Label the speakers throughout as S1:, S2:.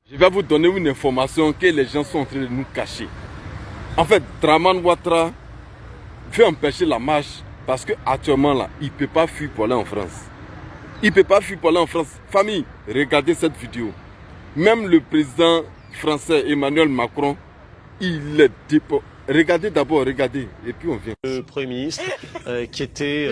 S1: Je vais vous donner une information que les gens sont en train de nous cacher. En fait, Dramane Ouattara veut empêcher la marche parce qu'actuellement là, il ne peut pas fuir pour aller en France. Il ne peut pas fuir pour aller en France. Famille, regardez cette vidéo. Même le président français Emmanuel Macron, il est déporté. Regardez d'abord, regardez, et puis on vient.
S2: Le Premier ministre qui était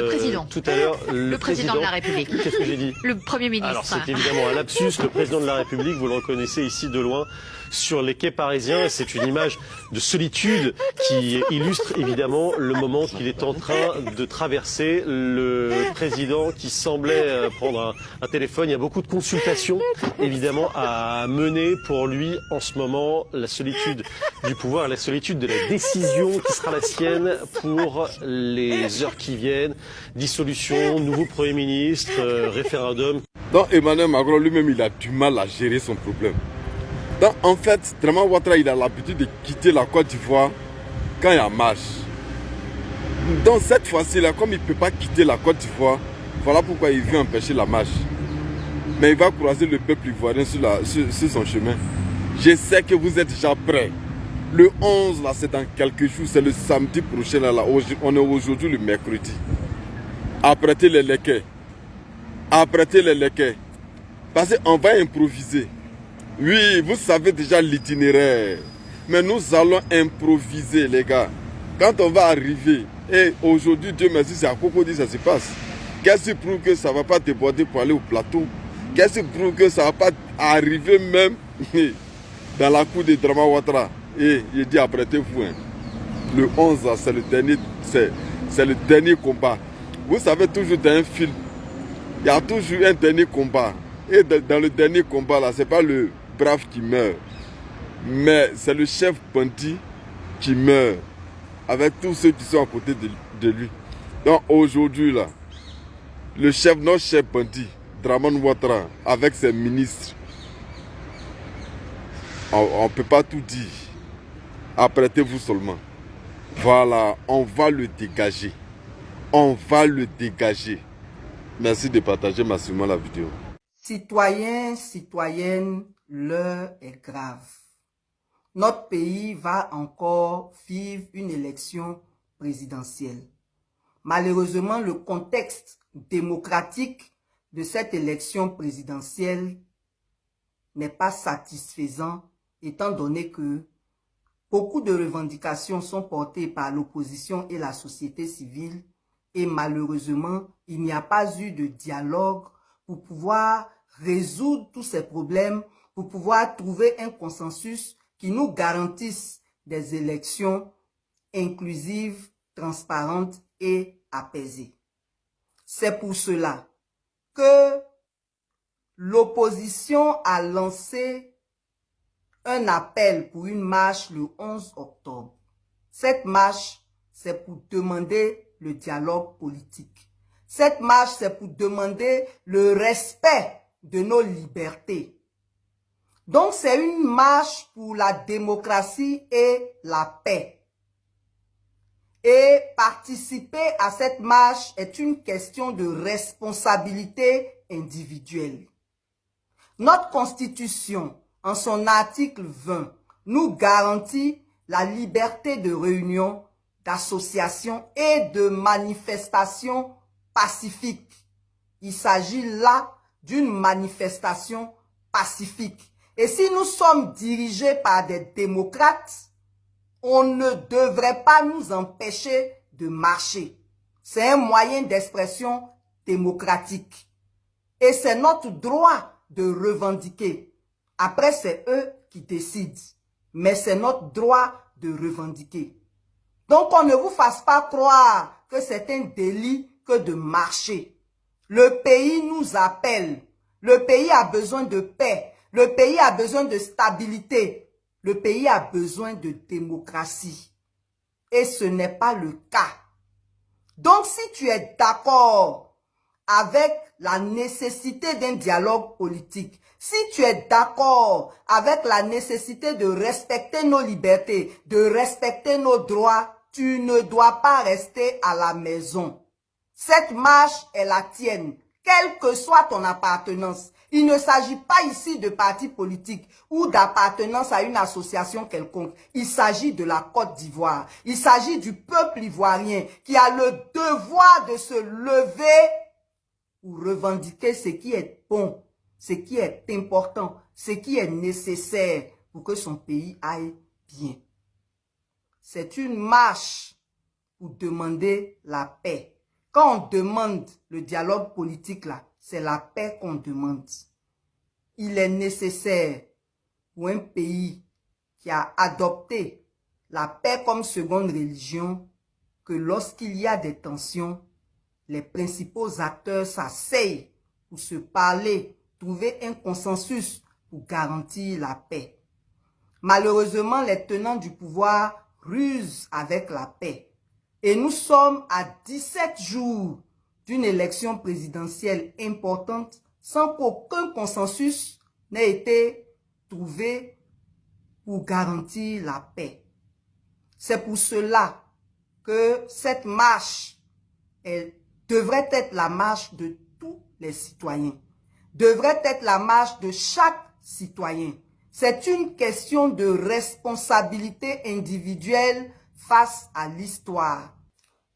S2: tout à
S3: président.
S2: l'heure
S3: Le président de la République.
S2: Qu'est-ce que j'ai dit?
S3: Le Premier ministre.
S2: Alors c'est évidemment un lapsus, le président de la République, vous le reconnaissez ici de loin, sur les quais parisiens. C'est une image de solitude qui illustre évidemment le moment qu'il est en train de traverser. Le président qui semblait prendre un téléphone. Il y a beaucoup de consultations évidemment à mener pour lui en ce moment. La solitude du pouvoir, la solitude de la décision qui sera la sienne pour les heures qui viennent. Dissolution, nouveau Premier ministre, référendum.
S1: Donc Emmanuel Macron lui-même, il a du mal à gérer son problème. Donc en fait, Dramane Ouattara, il a l'habitude de quitter la Côte d'Ivoire quand il y a marche. Donc cette fois-ci, là, comme il ne peut pas quitter la Côte d'Ivoire, voilà pourquoi il veut empêcher la marche. Mais il va croiser le peuple ivoirien sur son chemin. Je sais que vous êtes déjà prêts. Le 11, là, c'est dans quelques jours, c'est le samedi prochain. Là, on est aujourd'hui le mercredi. Apprêtez les lequets. Apprêtez les lequets. Parce qu'on va improviser. Oui, vous savez déjà l'itinéraire. Mais nous allons improviser, les gars. Quand on va arriver, et aujourd'hui, Dieu merci, c'est à Cocody que ça se passe. Qu'est-ce qui prouve que ça ne va pas déborder pour aller au plateau? Qu'est-ce qui prouve que ça ne va pas arriver même dans la cour de Dramane Ouattara? Et il dit apprêtez-vous. Hein. Le 11, c'est le dernier combat. Vous savez, toujours dans un film, il y a toujours un dernier combat. Et dans le dernier combat, là, ce n'est pas le brave qui meurt. Mais c'est le chef bandit qui meurt. Avec tous ceux qui sont à côté de lui. Donc aujourd'hui, là, notre chef bandit, Dramane Ouattara, avec ses ministres, on ne peut pas tout dire. Apprêtez-vous seulement. Voilà, on va le dégager. On va le dégager. Merci de partager massivement la vidéo.
S4: Citoyens, citoyennes, l'heure est grave. Notre pays va encore vivre une élection présidentielle. Malheureusement, le contexte démocratique de cette élection présidentielle n'est pas satisfaisant, étant donné que beaucoup de revendications sont portées par l'opposition et la société civile et malheureusement, il n'y a pas eu de dialogue pour pouvoir résoudre tous ces problèmes, pour pouvoir trouver un consensus qui nous garantisse des élections inclusives, transparentes et apaisées. C'est pour cela que l'opposition a lancé un appel pour une marche le 11 octobre. Cette marche, c'est pour demander le dialogue politique. Cette marche, c'est pour demander le respect de nos libertés. Donc, c'est une marche pour la démocratie et la paix. Et participer à cette marche est une question de responsabilité individuelle. Notre Constitution, en son article 20, nous garantit la liberté de réunion, d'association et de manifestation pacifique. Il s'agit là d'une manifestation pacifique. Et si nous sommes dirigés par des démocrates, on ne devrait pas nous empêcher de marcher. C'est un moyen d'expression démocratique. Et c'est notre droit de revendiquer. Après, c'est eux qui décident. Mais c'est notre droit de revendiquer. Donc, on ne vous fasse pas croire que c'est un délit que de marcher. Le pays nous appelle. Le pays a besoin de paix. Le pays a besoin de stabilité. Le pays a besoin de démocratie. Et ce n'est pas le cas. Donc, si tu es d'accord avec la nécessité d'un dialogue politique, si tu es d'accord avec la nécessité de respecter nos libertés, de respecter nos droits, tu ne dois pas rester à la maison. Cette marche est la tienne, quelle que soit ton appartenance, Il ne s'agit pas ici de parti politique ou d'appartenance à une association quelconque. Il s'agit de la Côte d'Ivoire. Il s'agit du peuple ivoirien qui a le devoir de se lever pour revendiquer ce qui est bon, ce qui est important, ce qui est nécessaire pour que son pays aille bien. C'est une marche pour demander la paix. Quand on demande le dialogue politique là, c'est la paix qu'on demande. Il est nécessaire pour un pays qui a adopté la paix comme seconde religion que lorsqu'il y a des tensions, les principaux acteurs s'asseyent pour se parler, trouver un consensus pour garantir la paix. Malheureusement, les tenants du pouvoir rusent avec la paix. Et nous sommes à 17 jours d'une élection présidentielle importante sans qu'aucun consensus n'ait été trouvé pour garantir la paix. C'est pour cela que cette marche devrait être la marche de tous les citoyens, devrait être la marche de chaque citoyen. C'est une question de responsabilité individuelle face à l'histoire.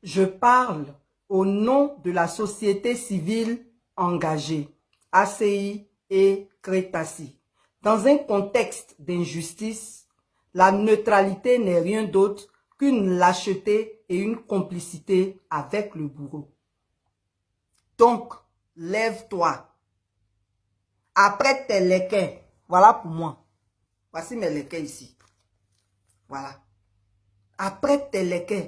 S4: Je parle au nom de la société civile engagée, ACI et Crétassi. Dans un contexte d'injustice, la neutralité n'est rien d'autre qu'une lâcheté et une complicité avec le bourreau. Donc, lève-toi. Après tes léquins, voilà pour moi. Voici mes léquins ici. Voilà. Après tes léquins,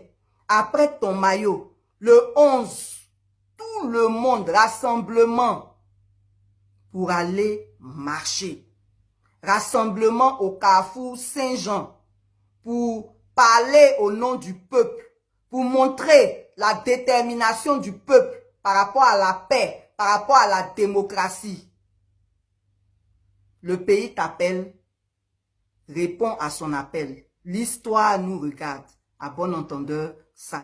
S4: après ton maillot, le 11, tout le monde, rassemblement pour aller marcher. Rassemblement au Carrefour Saint-Jean pour parler au nom du peuple, pour montrer la détermination du peuple par rapport à la paix, par rapport à la démocratie. Le pays t'appelle, réponds à son appel. L'histoire nous regarde. À bon entendeur, ça.